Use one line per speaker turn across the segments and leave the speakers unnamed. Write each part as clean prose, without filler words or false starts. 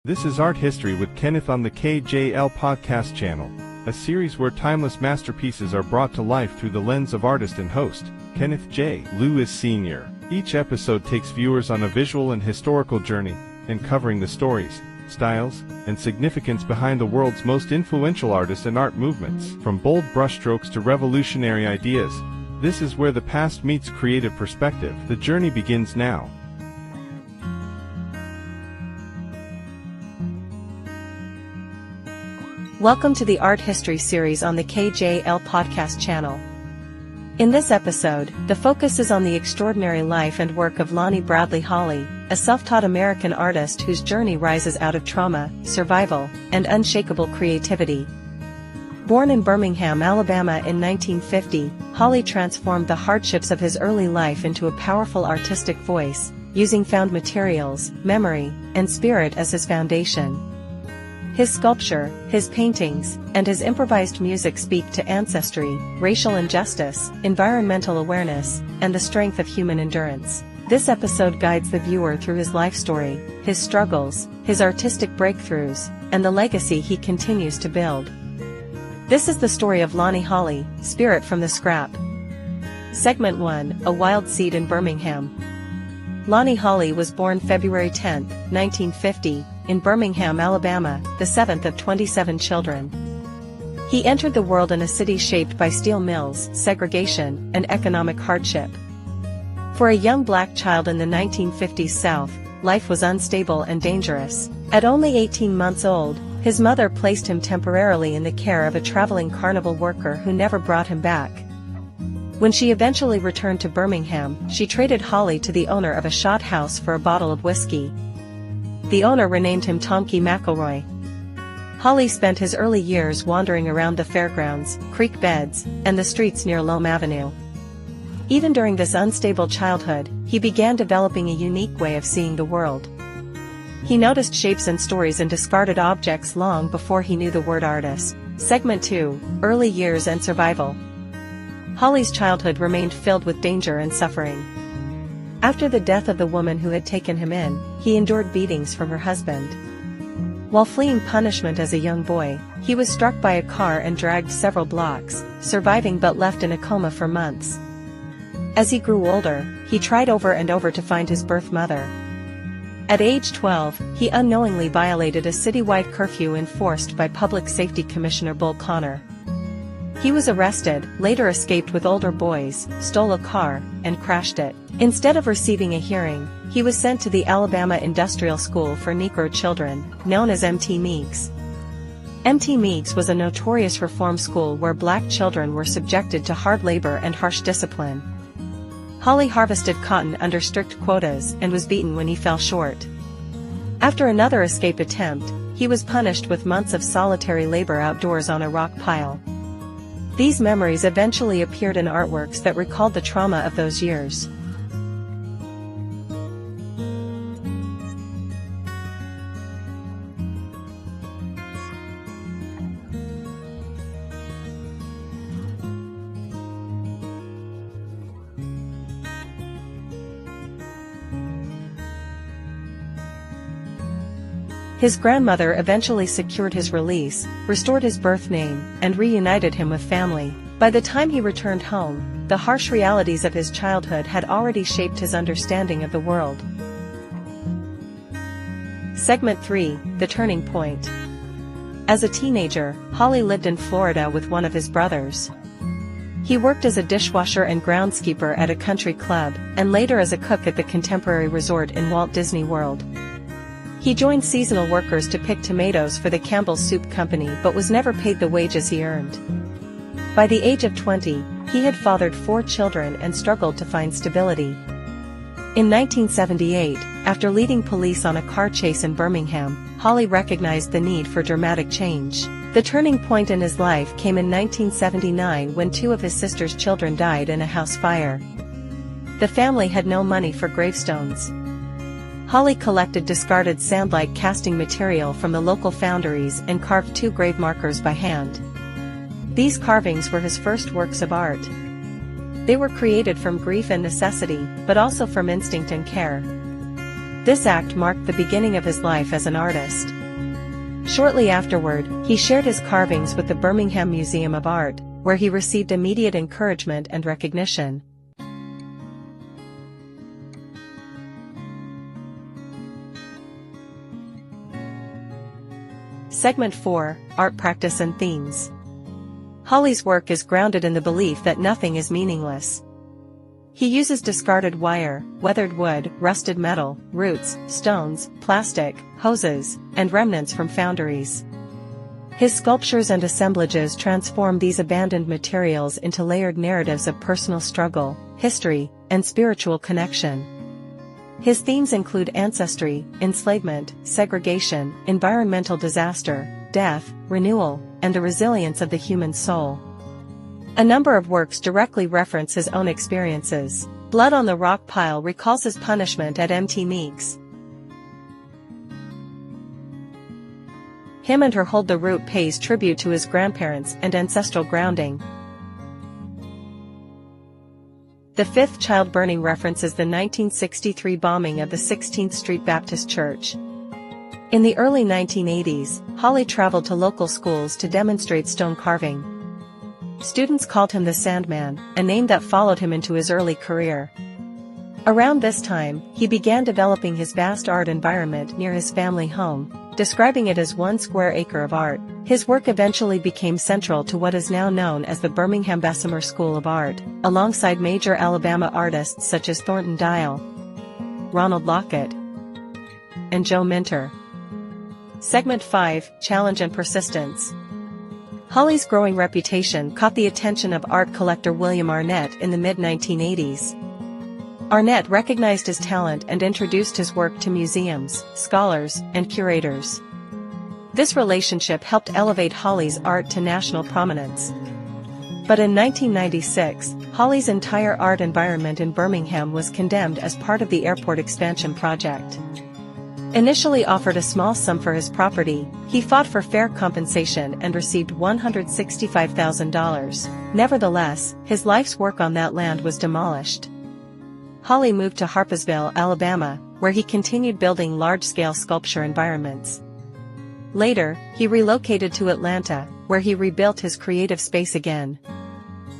This is Art History with Kenneth on the KJL Podcast Channel, a series where timeless masterpieces are brought to life through the lens of artist and host, Kenneth J. Lewis Sr. Each episode takes viewers on a visual and historical journey, uncovering the stories, styles, and significance behind the world's most influential artists and art movements. From bold brushstrokes to revolutionary ideas, this is where the past meets creative perspective. The journey begins now.
Welcome to the Art History series on the KJL Podcast Channel. In this episode, the focus is on the extraordinary life and work of Lonnie Bradley Holley, a self-taught American artist whose journey rises out of trauma, survival, and unshakable creativity. Born in Birmingham, Alabama in 1950, Holley transformed the hardships of his early life into a powerful artistic voice, using found materials, memory, and spirit as his foundation. His sculpture, his paintings, and his improvised music speak to ancestry, racial injustice, environmental awareness, and the strength of human endurance. This episode guides the viewer through his life story, his struggles, his artistic breakthroughs, and the legacy he continues to build. This is the story of Lonnie Holley, Spirit from the Scrap. Segment 1, A Wild Seed in Birmingham. Lonnie Holley was born February 10, 1950, in Birmingham, Alabama, the seventh of 27 children. He entered the world in a city shaped by steel mills, segregation, and economic hardship. For a young black child in the 1950s South, life was unstable and dangerous. At only 18 months old, his mother placed him temporarily in the care of a traveling carnival worker who never brought him back. When she eventually returned to Birmingham, she traded Holley to the owner of a shot house for a bottle of whiskey. The owner renamed him Tomky McElroy. Holley spent his early years wandering around the fairgrounds, creek beds, and the streets near Loam Avenue. Even during this unstable childhood, he began developing a unique way of seeing the world. He noticed shapes and stories in discarded objects long before he knew the word artist. Segment 2, Early Years and Survival. Holley's childhood remained filled with danger and suffering. After the death of the woman who had taken him in, he endured beatings from her husband. While fleeing punishment as a young boy, he was struck by a car and dragged several blocks, surviving but left in a coma for months. As he grew older, he tried over and over to find his birth mother. At age 12, he unknowingly violated a citywide curfew enforced by Public Safety Commissioner Bull Connor. He was arrested, later escaped with older boys, stole a car, and crashed it. Instead of receiving a hearing, he was sent to the Alabama Industrial School for Negro Children, known as Mt. Meigs. Mt. Meigs was a notorious reform school where black children were subjected to hard labor and harsh discipline. Holley harvested cotton under strict quotas and was beaten when he fell short. After another escape attempt, he was punished with months of solitary labor outdoors on a rock pile. These memories eventually appeared in artworks that recalled the trauma of those years. His grandmother eventually secured his release, restored his birth name, and reunited him with family. By the time he returned home, the harsh realities of his childhood had already shaped his understanding of the world. Segment 3, The Turning Point. As a teenager, Holley lived in Florida with one of his brothers. He worked as a dishwasher and groundskeeper at a country club, and later as a cook at the Contemporary Resort in Walt Disney World. He joined seasonal workers to pick tomatoes for the Campbell's Soup Company but was never paid the wages he earned. By the age of 20, he had fathered 4 children and struggled to find stability. In 1978, after leading police on a car chase in Birmingham, Holley recognized the need for dramatic change. The turning point in his life came in 1979 when 2 of his sister's children died in a house fire. The family had no money for gravestones. Holley collected discarded sandlike casting material from the local foundries and carved 2 grave markers by hand. These carvings were his first works of art. They were created from grief and necessity, but also from instinct and care. This act marked the beginning of his life as an artist. Shortly afterward, he shared his carvings with the Birmingham Museum of Art, where he received immediate encouragement and recognition. Segment 4: Art Practice and Themes. Holley's work is grounded in the belief that nothing is meaningless. He uses discarded wire, weathered wood, rusted metal, roots, stones, plastic, hoses, and remnants from foundries. His sculptures and assemblages transform these abandoned materials into layered narratives of personal struggle, history, and spiritual connection. His themes include ancestry, enslavement, segregation, environmental disaster, death, renewal, and the resilience of the human soul. A number of works directly reference his own experiences. Blood on the Rock Pile recalls his punishment at Mt. Meeks. Him and Her Hold the Root pays tribute to his grandparents and ancestral grounding. The Fifth Child Burning references the 1963 bombing of the 16th Street Baptist Church. In the early 1980s, Holley traveled to local schools to demonstrate stone carving. Students called him the Sandman, a name that followed him into his early career. Around this time, he began developing his vast art environment near his family home, describing it as 1 square acre of art. His work eventually became central to what is now known as the Birmingham Bessemer School of Art, alongside major Alabama artists such as Thornton Dial, Ronald Lockett, and Joe Minter. Segment 5: Challenge and Persistence. Holley's growing reputation caught the attention of art collector William Arnett in the mid-1980s. Arnett recognized his talent and introduced his work to museums, scholars, and curators. This relationship helped elevate Holley's art to national prominence. But in 1996, Holley's entire art environment in Birmingham was condemned as part of the airport expansion project. Initially offered a small sum for his property, he fought for fair compensation and received $165,000. Nevertheless, his life's work on that land was demolished. Holley moved to Harpsville, Alabama, where he continued building large-scale sculpture environments. Later, he relocated to Atlanta, where he rebuilt his creative space again.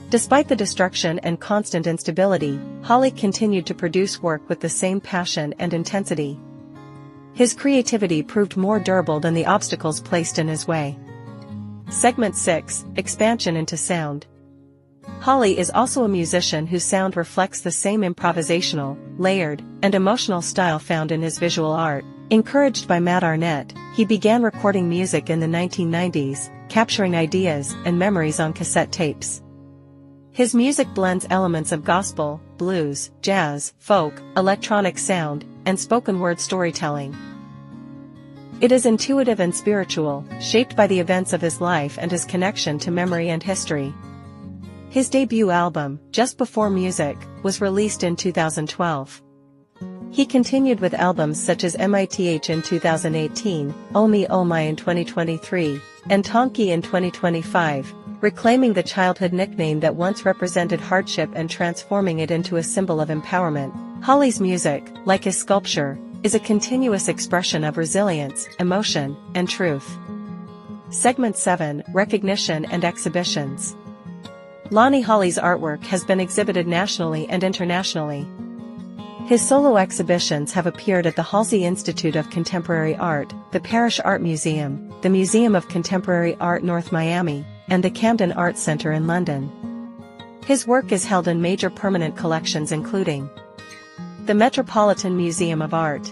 Despite the destruction and constant instability, Holley continued to produce work with the same passion and intensity. His creativity proved more durable than the obstacles placed in his way. Segment 6: Expansion into Sound. Holley is also a musician whose sound reflects the same improvisational, layered, and emotional style found in his visual art. Encouraged by Matt Arnett, he began recording music in the 1990s, capturing ideas and memories on cassette tapes. His music blends elements of gospel, blues, jazz, folk, electronic sound, and spoken word storytelling. It is intuitive and spiritual, shaped by the events of his life and his connection to memory and history. His debut album, Just Before Music, was released in 2012. He continued with albums such as MITH in 2018, Oh Me Oh My in 2023, and Tonki in 2025, reclaiming the childhood nickname that once represented hardship and transforming it into a symbol of empowerment. Holley's music, like his sculpture, is a continuous expression of resilience, emotion, and truth. Segment 7: Recognition and Exhibitions. Lonnie Holley's artwork has been exhibited nationally and internationally. His solo exhibitions have appeared at the Halsey Institute of Contemporary Art, the Parrish Art Museum, the Museum of Contemporary Art North Miami, and the Camden Art Center in London. His work is held in major permanent collections including the Metropolitan Museum of Art,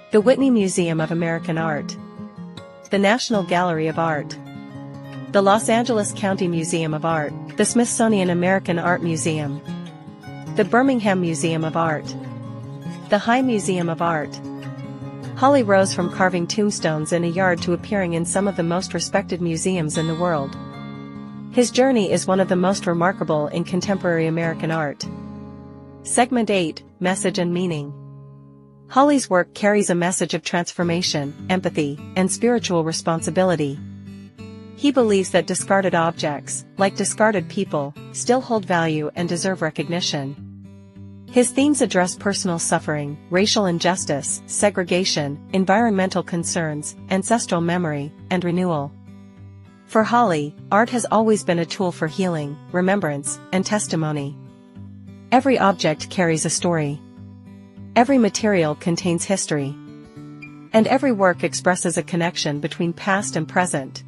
the Whitney Museum of American Art, the National Gallery of Art, the Los Angeles County Museum of Art, the Smithsonian American Art Museum, the Birmingham Museum of Art, the High Museum of Art. Holley rose from carving tombstones in a yard to appearing in some of the most respected museums in the world. His journey is one of the most remarkable in contemporary American art. Segment 8, Message and Meaning. Holley's work carries a message of transformation, empathy, and spiritual responsibility. He believes that discarded objects, like discarded people, still hold value and deserve recognition. His themes address personal suffering, racial injustice, segregation, environmental concerns, ancestral memory, and renewal. For Holley, art has always been a tool for healing, remembrance, and testimony. Every object carries a story. Every material contains history. And every work expresses a connection between past and present.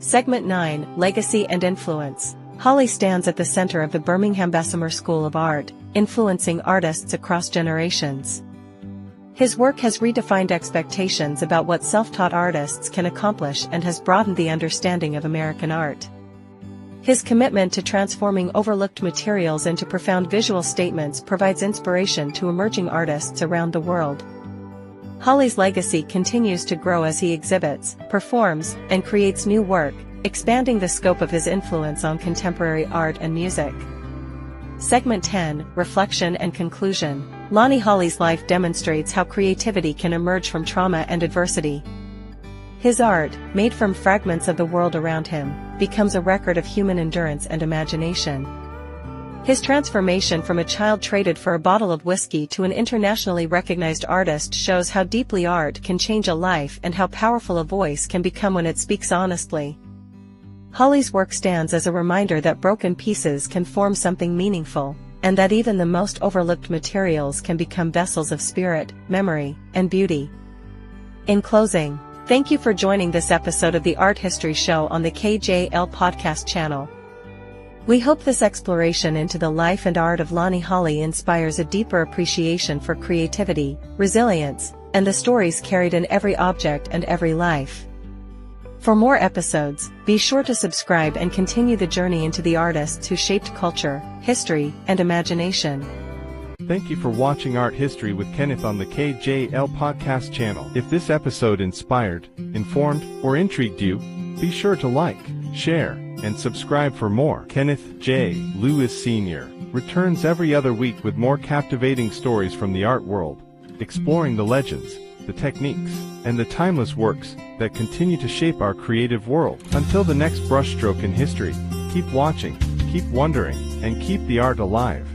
Segment 9, Legacy and Influence. Holley stands at the center of the Birmingham Bessemer School of Art, influencing artists across generations. His work has redefined expectations about what self-taught artists can accomplish and has broadened the understanding of American art. His commitment to transforming overlooked materials into profound visual statements provides inspiration to emerging artists around the world. Holley's legacy continues to grow as he exhibits, performs, and creates new work, expanding the scope of his influence on contemporary art and music. Segment 10, Reflection and Conclusion. Lonnie Holley's life demonstrates how creativity can emerge from trauma and adversity. His art, made from fragments of the world around him, becomes a record of human endurance and imagination. His transformation from a child traded for a bottle of whiskey to an internationally recognized artist shows how deeply art can change a life and how powerful a voice can become when it speaks honestly. Holley's work stands as a reminder that broken pieces can form something meaningful, and that even the most overlooked materials can become vessels of spirit, memory, and beauty. In closing, thank you for joining this episode of the Art History Show on the KJL Podcast Channel. We hope this exploration into the life and art of Lonnie Holley inspires a deeper appreciation for creativity, resilience, and the stories carried in every object and every life. For more episodes, be sure to subscribe and continue the journey into the artists who shaped culture, history, and imagination.
Thank you for watching Art History with Kenneth on the KJL Podcast Channel. If this episode inspired, informed, or intrigued you, be sure to like, share, and subscribe for more. Kenneth J. Lewis Sr. returns every other week with more captivating stories from the art world, exploring the legends, the techniques, and the timeless works that continue to shape our creative world. Until the next brushstroke in history, keep watching, keep wondering, and keep the art alive.